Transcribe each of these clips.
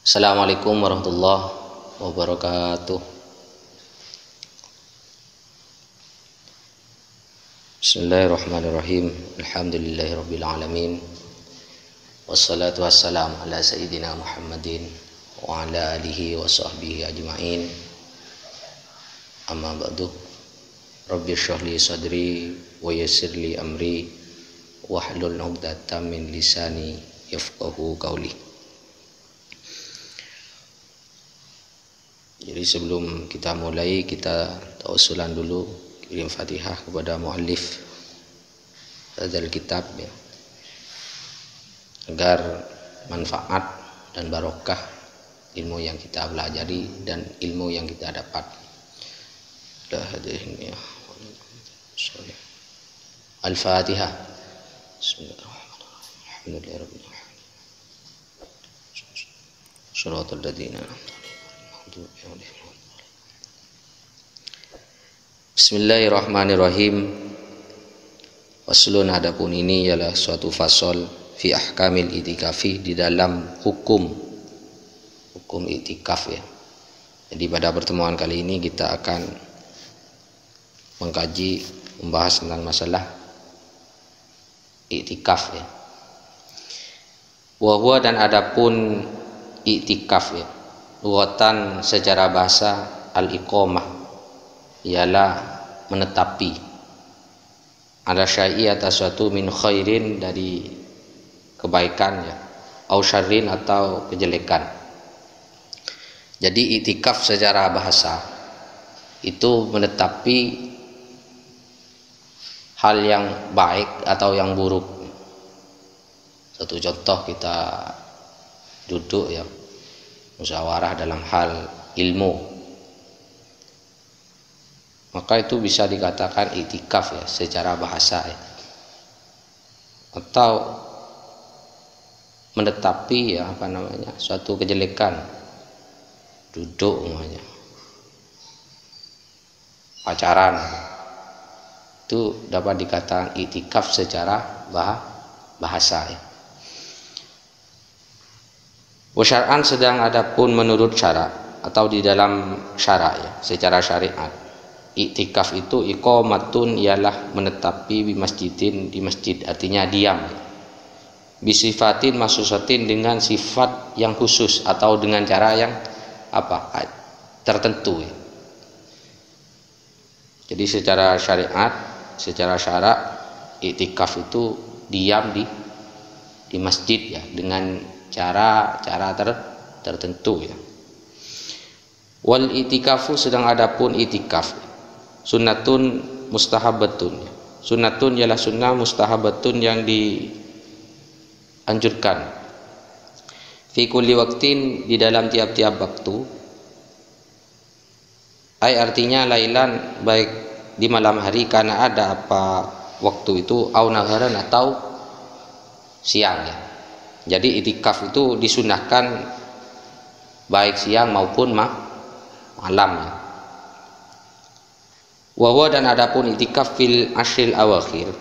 Assalamualaikum warahmatullahi wabarakatuh. Bismillahirrahmanirrahim. Alhamdulillahirabbil alamin. Wassalatu wassalamu ala sayyidina Muhammadin wa ala alihi wa sahbihi ajma'in. Amma ba'du. Rabbi shrah li sadri wa yassir li amri wahlul 'uqdatam min lisani yafqahu qawli. Jadi sebelum kita mulai, kita tawassulan dulu, kirim Fatihah kepada muallif dari kitab ya, agar manfaat dan barokah ilmu yang kita pelajari dan ilmu yang kita dapat. Al-Fatihah. Bismillahirrahmanirrahim. Shiratal ladzina Bismillahirrahmanirrahim. Faslun, adapun ini ialah suatu fasal fi ahkamil i'tikafi, di dalam hukum i'tikaf ya. Jadi pada pertemuan kali ini kita akan membahas tentang masalah i'tikaf ya. Wa huwa, dan adapun i'tikaf ya, lughatan secara bahasa al-iqamah, ialah menetapi ala syai'i, atas suatu, min khairin, dari kebaikan ya, au syarrin, atau kejelekan. Jadi i'tikaf secara bahasa itu menetapi hal yang baik atau yang buruk. Satu contoh, kita duduk ya, musyawarah dalam hal ilmu, maka itu bisa dikatakan i'tikaf ya secara bahasa ya. Atau menetapi ya suatu kejelekan, duduk namanya pacaran, itu dapat dikatakan i'tikaf secara bahasa ya. Wasyar'an, sedang adapun menurut syarak atau di dalam syarak ya, secara syariat, i'tikaf itu iqamatun, ialah menetapi di masjidin, di masjid, artinya diam ya. Bisifatin maksusatin, dengan sifat yang khusus atau dengan cara yang tertentu ya. Jadi secara syariat, secara syarak, i'tikaf itu diam di masjid ya, dengan cara tertentu ya. Wal i'tikafu, sedang adapun i'tikaf, sunnatun mustahabatun ya. Sunnatun ialah sunnah, mustahabatun yang dianjurkan, fi kulli waqtin, di dalam tiap-tiap waktu. Ai, artinya lailan, baik di malam hari, karena ada waktu itu, au naharan, atau siang ya. Jadi i'tikaf itu disunahkan baik siang maupun malam ya. Wa huwa, dan adapun i'tikaf fil ashril awakhir,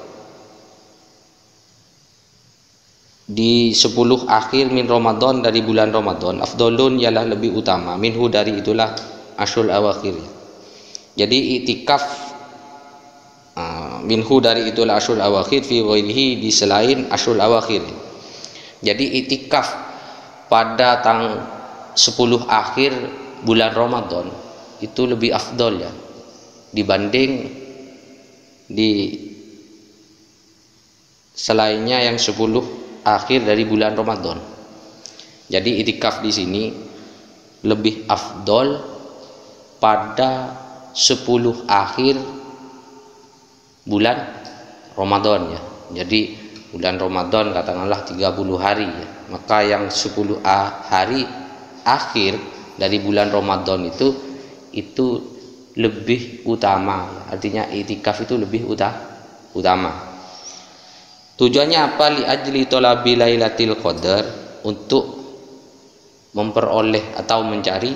di 10 akhir, min Ramadan, dari bulan Ramadan, afdolun, ialah lebih utama, minhu, dari itulah ashrul awakhir. Jadi i'tikaf minhu, dari itulah ashrul awakhir, fi ghairihi, di selain ashrul awakhir. Jadi i'tikaf pada 10 akhir bulan Ramadan itu lebih afdol ya, dibanding di selainnya yang 10 akhir dari bulan Ramadan. Jadi i'tikaf di sini lebih afdol pada 10 akhir bulan Ramadan ya. Jadi bulan Ramadan katakanlah 30 hari ya, maka yang 10 hari akhir dari bulan Ramadan itu lebih utama ya. Artinya i'tikaf itu lebih utama. Tujuannya apa? Li ajli talabi lailatul qadar, untuk memperoleh atau mencari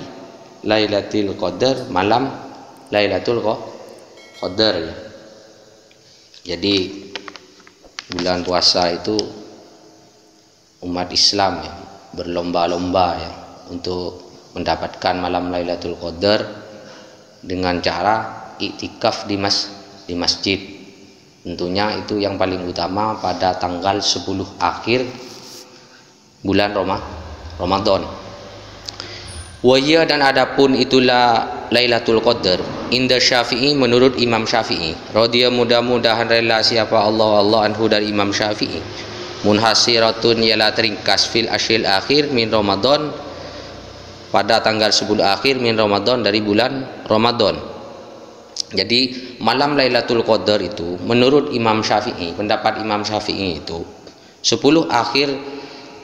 lailatul qadar, malam lailatul qadar ya. Jadi bulan puasa itu umat Islam ya berlomba-lomba ya untuk mendapatkan malam Lailatul Qadar dengan cara iktikaf di masjid. Tentunya itu yang paling utama pada tanggal 10 akhir bulan Ramadan. Wahia dan adapun itulah Lailatul Qadar inda Syafi'i menurut Imam Syafi'i. Radhiya mudah-mudahan rela siapa Allah anhu dari Imam Syafi'i. Munhasiratun ialah teringkas fil ashril akhir min Ramadan pada tanggal 10 akhir min Ramadan dari bulan Ramadan. Jadi malam Lailatul Qadar itu menurut Imam Syafi'i, pendapat Imam Syafi'i itu 10 akhir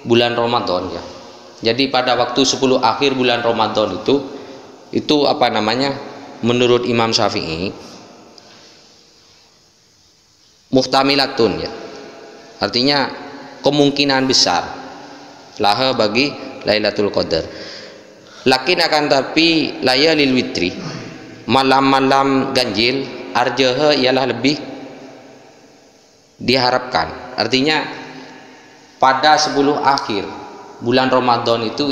bulan Ramadan ya. Jadi pada waktu 10 akhir bulan Ramadan itu apa namanya? Menurut Imam Syafi'i muhtamilatun ya. Artinya kemungkinan besar laha bagi Lailatul Qadar. Lakin akan tapi layalil witri, malam-malam ganjil, arjaha ialah lebih diharapkan. Artinya pada 10 akhir bulan Ramadan itu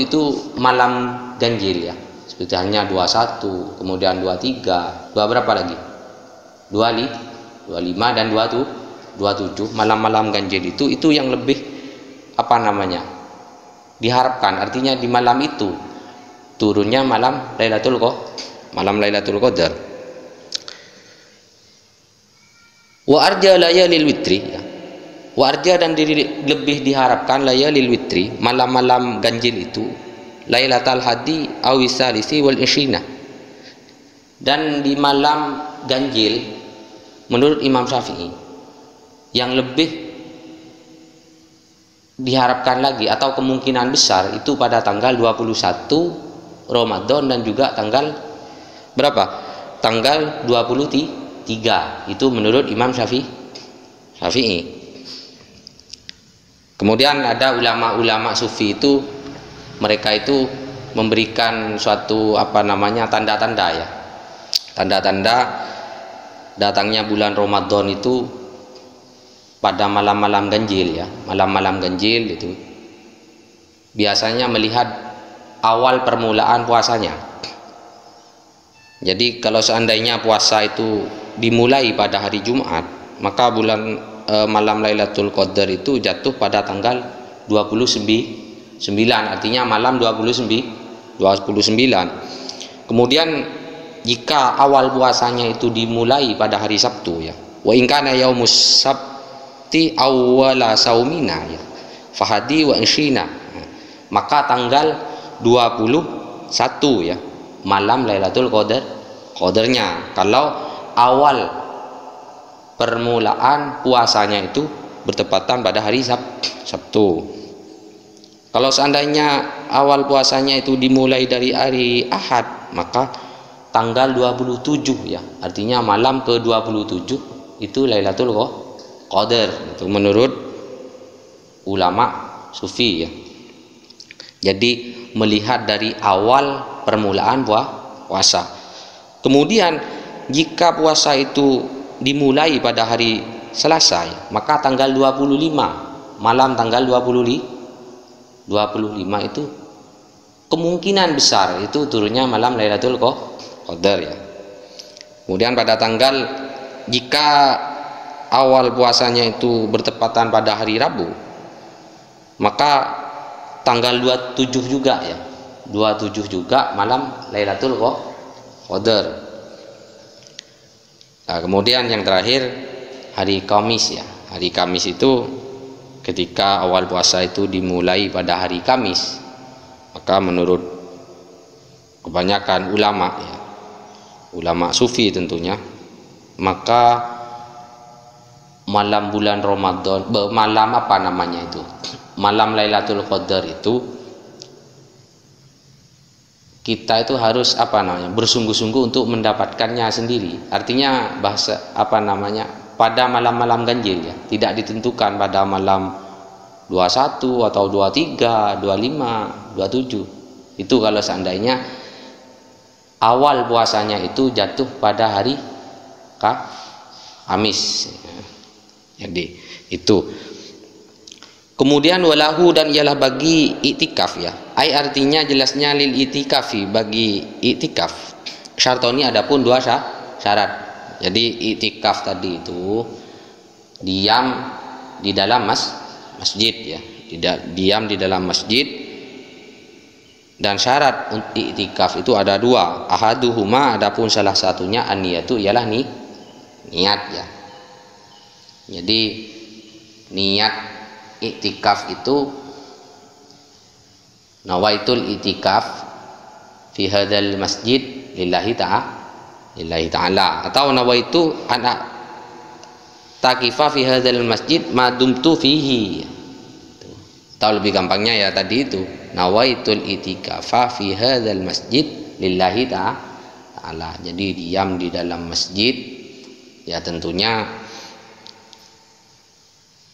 malam ganjil ya. Seperti hanya 21, kemudian 23, berapa lagi? 25 dan 27 malam-malam ganjil itu yang lebih apa namanya? Diharapkan. Artinya di malam itu turunnya malam Lailatul Qadar. Wa arja layalil witri ya. Wa arja dan lebih diharapkan layalil witri, malam-malam ganjil itu Lailatul Hadi aw Salisi wal Ishrina. Dan di malam ganjil menurut Imam Syafi'i yang lebih diharapkan lagi atau kemungkinan besar itu pada tanggal 21 Ramadan dan juga tanggal berapa? Tanggal 23. Itu menurut Imam Syafi'i. Kemudian ada ulama-ulama sufi itu, mereka itu memberikan suatu apa namanya tanda-tanda ya. Tanda-tanda datangnya bulan Ramadan itu pada malam-malam ganjil ya. Malam-malam ganjil itu biasanya melihat awal permulaan puasanya. Jadi kalau seandainya puasa itu dimulai pada hari Jumat, maka malam Lailatul Qadar itu jatuh pada tanggal 29, artinya malam 29. Kemudian jika awal puasanya itu dimulai pada hari Sabtu ya, wa in kana yaumus sabti awwala saumina ya, fahadi wa insyina, maka tanggal 21 ya malam Lailatul Qadarnya kalau awal permulaan puasanya itu bertepatan pada hari Sabtu. Kalau seandainya awal puasanya itu dimulai dari hari Ahad, maka tanggal 27 ya, artinya malam ke-27 itu Lailatul Qadar. Itu menurut ulama sufi ya. Jadi melihat dari awal permulaan puasa. Kemudian jika puasa itu dimulai pada hari Selasa ya, maka tanggal 25 malam tanggal 25 itu kemungkinan besar itu turunnya malam Lailatul Qadar ya. Kemudian pada tanggal jika awal puasanya itu bertepatan pada hari Rabu, maka tanggal 27 juga ya. 27 juga malam Lailatul Qadar. Nah, kemudian yang terakhir hari Kamis ya. Hari Kamis itu ketika awal puasa itu dimulai pada hari Kamis, maka menurut kebanyakan ulama ya, ulama sufi tentunya, maka malam bulan Ramadan, malam apa namanya itu, malam Lailatul Qadar itu kita itu harus apa namanya bersungguh-sungguh untuk mendapatkannya sendiri. Artinya bahasa apa namanya pada malam-malam ganjil ya, tidak ditentukan pada malam 21 atau 23, 25, 27. Itu kalau seandainya awal puasanya itu jatuh pada hari Kamis. Jadi itu. Kemudian walahu, dan ialah bagi iktikaf ya. Ai artinya jelasnya lil iktikafi, bagi iktikaf. Syartoni adapun dua syarat. Jadi iktikaf tadi itu diam di dalam masjid ya. Diam di dalam masjid. Dan syarat untuk iktikaf itu ada dua. Ahaduhuma, adapun salah satunya an-niyatu, ialah niat ya. Jadi niat iktikaf itu nawaitul iktikaf fi hadzal masjid lillahi ta'ala, atau nawaitu ana taqifa fi hadzal masjid ma dumtu fihi. Atau lebih gampangnya ya tadi itu, nawaitul itikafa fi hadzal masjid lillahi ta'ala. Jadi diam di dalam masjid ya, tentunya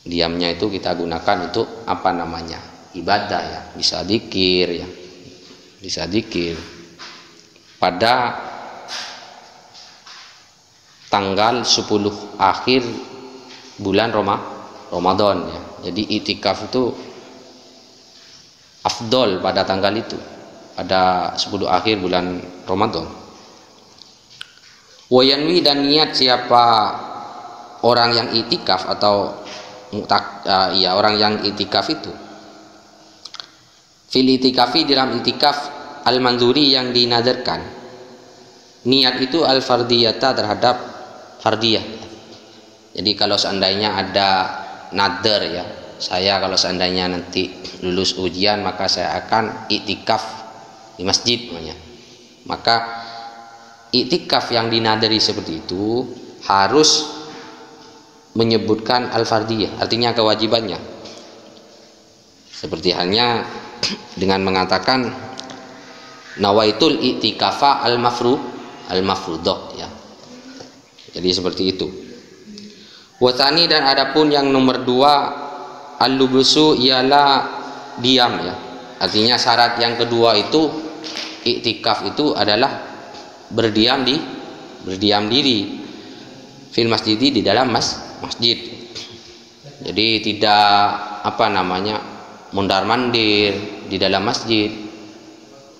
diamnya itu kita gunakan untuk apa namanya, ibadah ya, bisa dzikir ya, bisa dzikir pada tanggal 10 akhir bulan Ramadan ya. Jadi itikaf itu afdol pada tanggal itu, pada 10 akhir bulan Ramadan. Wayanwi, dan niat siapa orang yang itikaf atau orang yang itikaf itu fil itikafi, dalam itikaf al-manzuri, yang dinadarkan. Niat itu al-fardiyata, terhadap fardiyah. Jadi kalau seandainya ada nadar ya, saya kalau seandainya nanti lulus ujian maka saya akan itikaf di masjid namanya. Maka itikaf yang dinadari seperti itu harus menyebutkan al-fardiyah, artinya kewajibannya. Seperti halnya dengan mengatakan nawaitul i'tikafa al-mafruḍah ya. Jadi seperti itu. Watani, dan adapun yang nomor 2 al-lubsu, ialah diam ya. Artinya syarat yang kedua itu i'tikaf itu adalah berdiam diri fil masjid, di dalam masjid. Jadi tidak apa namanya, mondar-mandir di dalam masjid.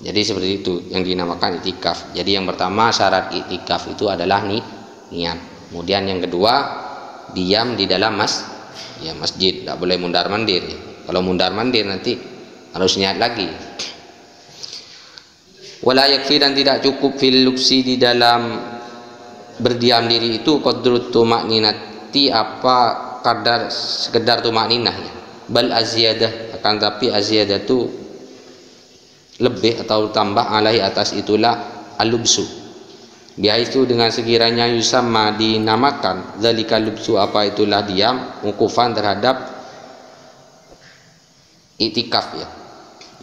Jadi seperti itu yang dinamakan iktikaf. Jadi yang pertama syarat iktikaf itu adalah niat. Kemudian yang kedua diam di dalam masjid, tidak boleh mondar-mandir. Kalau mondar-mandir nanti harus niat lagi. Wala yakfi, dan tidak cukup fil lubsi, di dalam berdiam diri itu qadrut tumakninati, apa kadar sekedar tumakninah ya. Bal aziyadah, akan tapi aziyadah itu lebih atau tambah alaihi, atas itulah al-lubsu. Dia itu dengan sekiranya yusamma, dinamakan zalika lubsu, apa itulah diam, mukufan terhadap itikaf ya.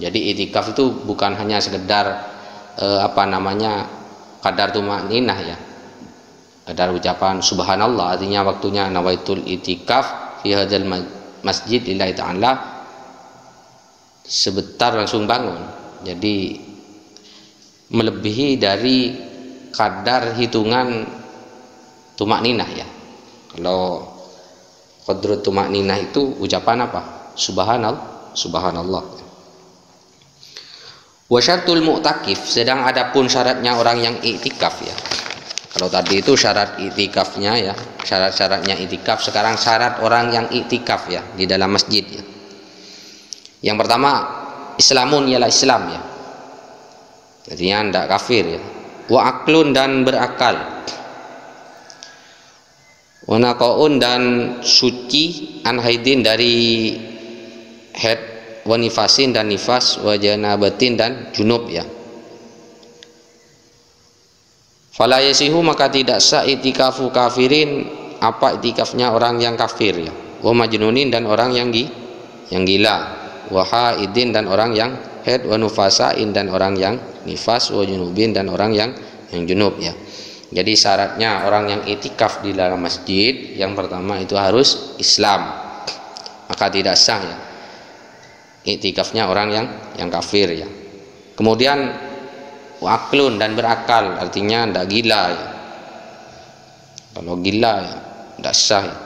Jadi itikaf itu bukan hanya sekedar kadar tumakninah ya, kadar ucapan subhanallah, artinya waktunya nawaitul itikaf fi hadzal masjid lillahi ta'ala, sebentar langsung bangun. Jadi melebihi dari kadar hitungan tumakninah ya. Kalau qadrut tumakninah itu ucapan apa? Subhanallah. Wa syartul mu'takif, sedang adapun syaratnya orang yang iktikaf ya. Kalau tadi itu syarat iktikafnya ya, syarat-syaratnya iktikaf. Sekarang syarat orang yang iktikaf ya di dalam masjid ya. Yang pertama islamun, ialah Islam ya. Artinya tidak kafir ya. Wa aklun, dan berakal. Wa naqaun, dan suci an haidin, dari haid, wa nifasin, dan nifas, wa janabatin, dan junub ya. Fala yasihu, maka tidak sah itikafu kafirin, apa itikafnya orang yang kafir ya. Wa majnunin, dan orang yang gila. Wa haidin, dan orang yang haid. Wa nufasain, dan orang yang nifas. Wa junubin, dan orang yang junub ya. Jadi syaratnya orang yang itikaf di dalam masjid, yang pertama itu harus Islam, maka tidak sah ya itikafnya orang yang kafir ya. Kemudian waklun, dan berakal, artinya tidak gila ya. Kalau gila ya tidak sah ya.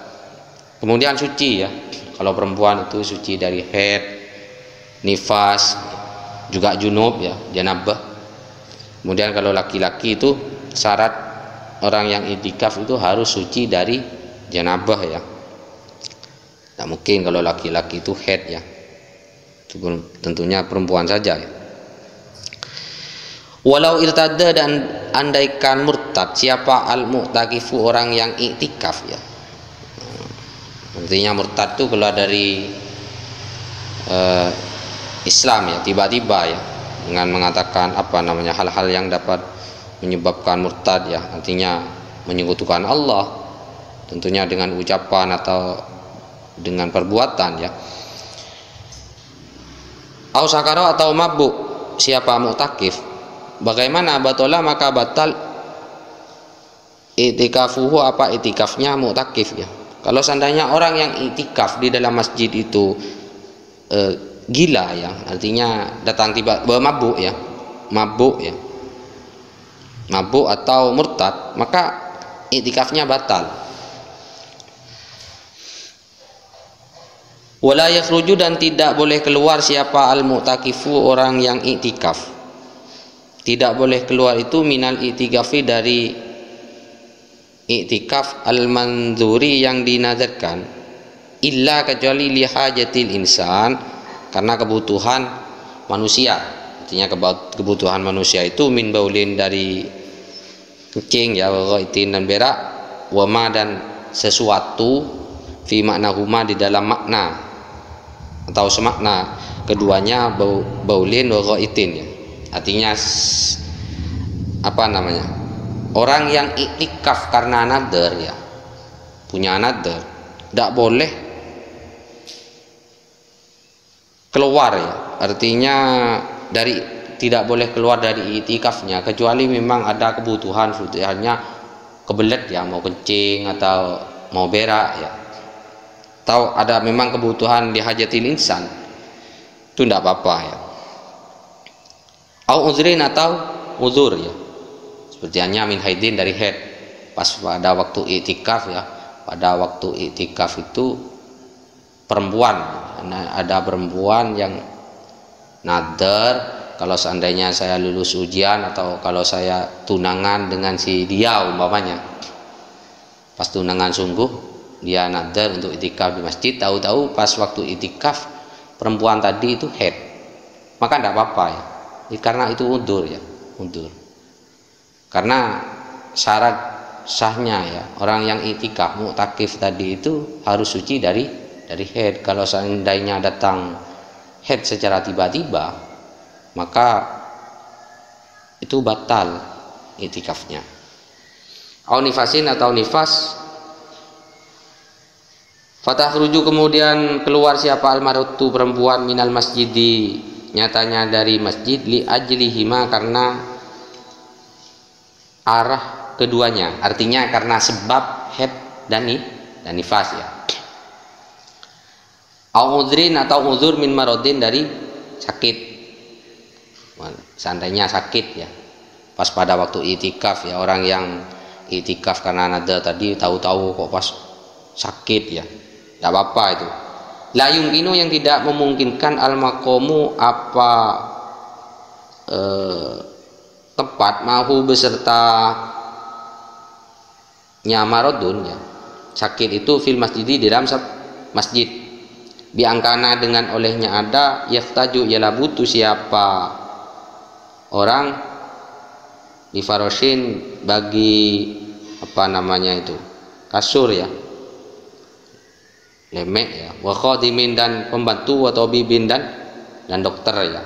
Kemudian suci ya, Kalau perempuan itu suci dari haid, nifas, juga junub ya, janabah. Kemudian kalau laki-laki itu syarat orang yang i'tikaf itu harus suci dari janabah ya. Tidak mungkin kalau laki-laki itu haid ya. Itu tentunya perempuan saja ya. Walau irtadda, dan andaikan murtad siapa al-mu'takifu orang yang i'tikaf ya. Artinya murtad itu keluar dari Islam ya, tiba-tiba ya, dengan mengatakan hal-hal yang dapat menyebabkan murtad ya, artinya menyekutukan Allah, tentunya dengan ucapan atau dengan perbuatan ya. Au sakaro, atau mabuk siapa mu'takif, bagaimana batola, maka batal i'tikafuhu, apa i'tikafnya mu'takif ya. Kalau seandainya orang yang i'tikaf di dalam masjid itu gila ya, artinya datang tiba mabuk ya, mabuk atau murtad, maka i'tikafnya batal. Wala yakhruju, dan tidak boleh keluar siapa al-mu'takifu orang yang i'tikaf. Tidak boleh keluar itu minal i'tikafi, dari i'tikaf al-manzuri yang dinadarkan, illa kecuali li hajatil insan, karena kebutuhan manusia. Artinya kebutuhan manusia itu min baulin, dari kencing ya, wa ghaitin dan berak, wa ma, dan sesuatu, fi makna huma, di dalam makna atau semakna keduanya, baulin wa ghaitin ya. Artinya orang yang i'tikaf karena nadar ya, punya nadar, tidak boleh keluar ya, artinya tidak boleh keluar dari i'tikafnya, kecuali memang ada kebutuhan, hanya kebelet ya, mau kencing atau mau berak ya, atau ada memang kebutuhan di hajatil insan, itu tidak apa-apa ya. Au uzrin, atau uzur ya, seperti hanya min haidin, dari haid, pas pada waktu i'tikaf ya. Pada waktu i'tikaf itu perempuan, ada perempuan yang nadar, kalau seandainya saya lulus ujian atau kalau saya tunangan dengan si dia umpamanya, pas tunangan sungguh dia nadar untuk i'tikaf di masjid, tahu-tahu pas waktu i'tikaf perempuan tadi itu haid, maka tidak apa-apa ya, karena itu udzur ya, udzur. Karena syarat sahnya ya, orang yang i'tikaf mu'takif tadi itu harus suci dari haid. Kalau seandainya datang haid secara tiba-tiba, maka itu batal i'tikafnya. Au nifasin, atau nifas, fatahruju, kemudian keluar siapa al-maratu perempuan, minal masjidi, nyatanya dari masjid, li ajlihima, karena arah keduanya, artinya karena sebab haid dan nifas ya. Au udhrin, atau uzur min marodin, dari sakit, seandainya sakit ya, pas pada waktu i'tikaf ya, orang yang i'tikaf karena nadar tadi tahu-tahu kok pas sakit ya, tidak apa-apa itu. La yumkinu, yang tidak memungkinkan, al-maqamu, apa tempat, mahu beserta nyamarodun ya, sakit itu, fil masjid, di dalam masjid, biangkana, dengan olehnya ada, yaftaju, ialah butuh siapa orang, di faroshin, bagi itu kasur ya, lemek ya, wa khadimin, dan pembantu, atau bibin, dan dokter ya.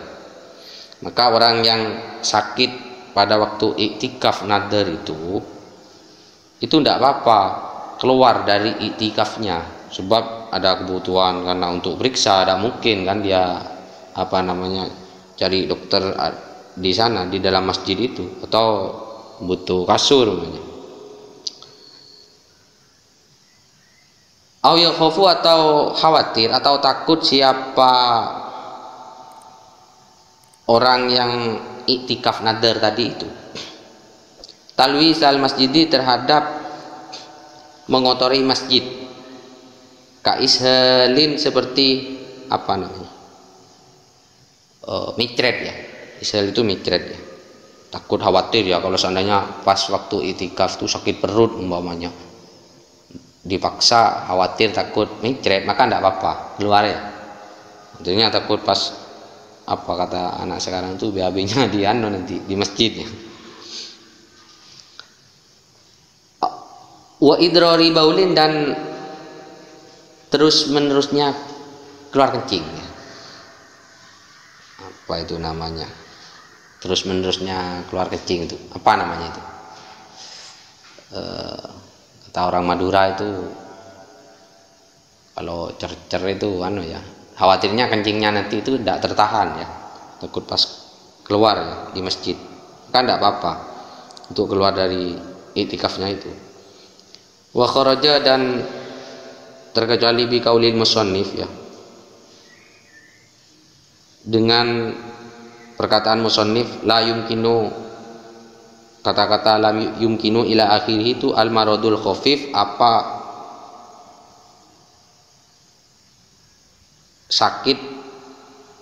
Maka orang yang sakit pada waktu i'tikaf nadar itu tidak apa-apa keluar dari i'tikafnya, sebab ada kebutuhan, karena untuk periksa tidak mungkin kan dia cari dokter di sana, di dalam masjid itu, atau butuh kasur namanya. Au yakhafu, atau khawatir atau takut siapa orang yang i'tikaf nadar tadi itu, talwis al masjidi, terhadap mengotori masjid, Kaishalin seperti apa namanya, micret ya. Ishal itu micret ya, takut khawatir ya kalau seandainya pas waktu itikaf tuh sakit perut umpamanya, dipaksa, khawatir takut micret, maka tidak apa-apa keluar ya. Artinya takut pas apa kata anak sekarang tuh BAB-nya di nanti di masjid ya. Wa idrari baulin, dan terus menerusnya keluar kencing ya. Apa itu namanya, terus menerusnya keluar kencing itu apa namanya itu, kata orang Madura itu kalau cer-cer itu ya, khawatirnya kencingnya nanti itu tidak tertahan ya, takut pas keluar ya di masjid, kan tidak apa-apa untuk keluar dari iktikafnya itu. Wa kharaja, dan terkecuali bi qaulil musannif ya, dengan perkataan musannif la yumkinu, kata-kata la yumkinu ila akhirih itu al maradul khafif, apa sakit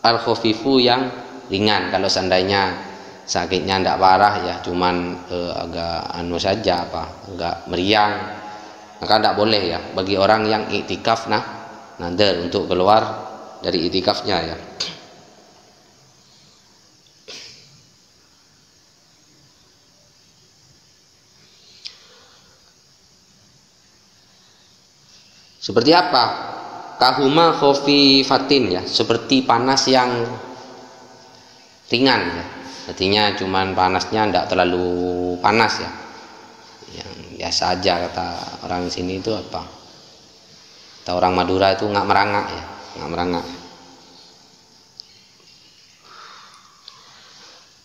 al khafifu yang ringan. Kalau seandainya sakitnya tidak parah ya, cuman agak saja agak meriang, maka tidak boleh ya bagi orang yang iktikaf nadar untuk keluar dari iktikafnya ya. Seperti apa? Kahuma khofifatin ya, seperti panas yang ringan ya. Artinya cuman panasnya tidak terlalu panas ya, yang biasa aja kata orang sini itu apa, kata orang Madura itu nggak merangak ya, nggak merangak.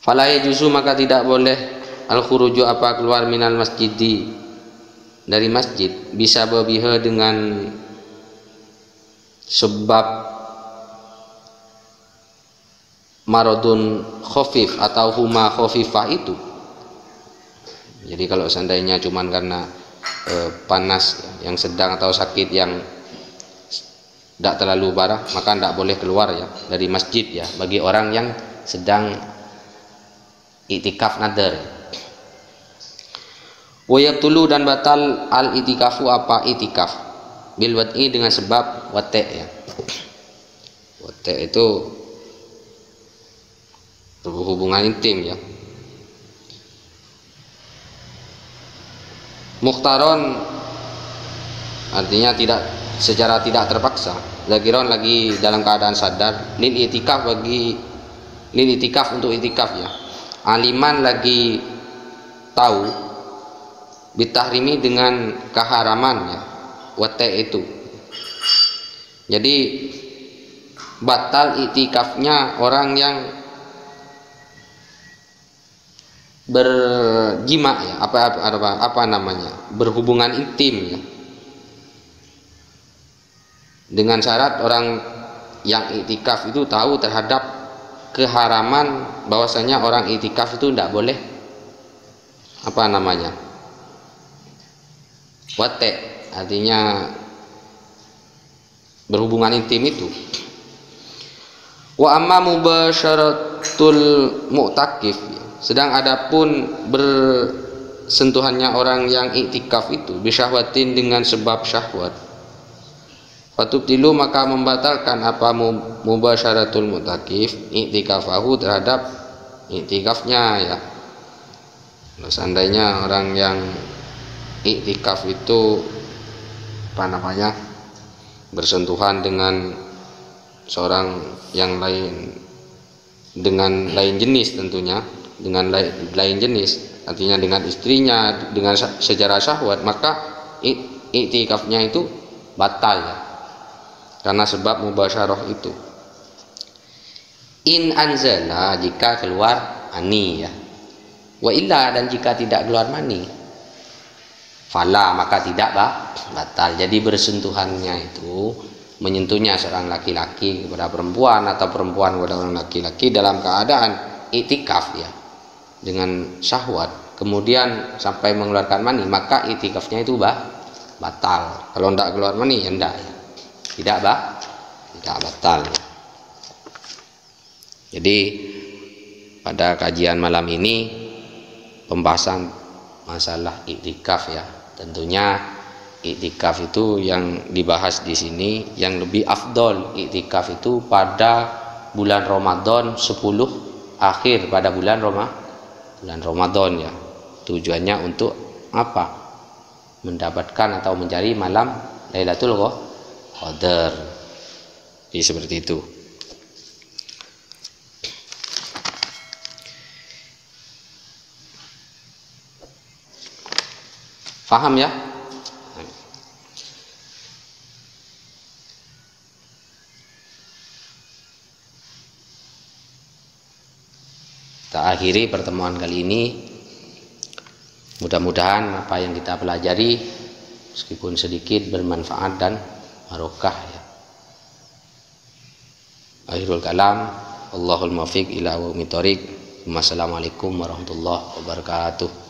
Fala yajuzu, maka tidak boleh al khuruju, apa keluar minal masjidi, dari masjid, bisa babiha, dengan sebab maradun khafif atau huma khafifah itu. Jadi kalau seandainya cuman karena panas yang sedang atau sakit yang tidak terlalu parah, maka tidak boleh keluar ya dari masjid ya bagi orang yang sedang iktikaf nadar. Wa yabtulu, dan batal al itikafu, apa itikaf, bil wad'i, dengan sebab wate ya. Wate itu berhubungan intim ya. Mukhtaron, artinya secara tidak terpaksa. Zakiron, lagi dalam keadaan sadar. Lil itikaf, bagi lil itikaf, untuk itikaf ya. Aliman, lagi tahu. Bitahrimi, dengan keharaman ya wate itu. Jadi batal itikafnya orang yang berjima ya, apa namanya, berhubungan intim ya, dengan syarat orang yang iktikaf itu tahu terhadap keharaman bahwasanya orang iktikaf itu tidak boleh apa namanya, wate, artinya berhubungan intim itu. Wa amma mubasyaratul mu'takif, sedang adapun bersentuhannya orang yang iktikaf itu bisyahwatin, dengan sebab syahwat, fatubtilu, maka membatalkan apa mubasyaratul mu'takif iktikafahu, terhadap iktikafnya ya. Seandainya orang yang iktikaf itu apa namanya, bersentuhan dengan seorang yang lain, dengan lain jenis tentunya, dengan lain jenis, artinya dengan istrinya, dengan secara syahwat, maka iktikafnya itu batal ya, karena sebab mubasyarah itu. In anzala, jika keluar mani ya. Wa illa, dan jika tidak keluar mani, fala, maka tidak batal. Jadi bersentuhannya itu menyentuhnya seorang laki-laki kepada perempuan atau perempuan kepada orang laki-laki dalam keadaan iktikaf ya, dengan syahwat, kemudian sampai mengeluarkan mani, maka iktikafnya itu batal. Kalau tidak keluar mani ya enggak ya. tidak batal. Jadi pada kajian malam ini pembahasan masalah iktikaf ya. Tentunya iktikaf itu yang dibahas di sini yang lebih afdol iktikaf itu pada bulan Ramadan 10 akhir pada bulan Ramadan ya. Tujuannya untuk apa? Mendapatkan atau mencari malam Lailatul Qadar. Jadi seperti itu. Faham ya? Kita akhiri pertemuan kali ini. Mudah-mudahan apa yang kita pelajari meskipun sedikit bermanfaat dan barokah ya. Akhirul kalam, Allahul muwaffiq ila aqwamit thoriq. Wassalamualaikum warahmatullahi wabarakatuh.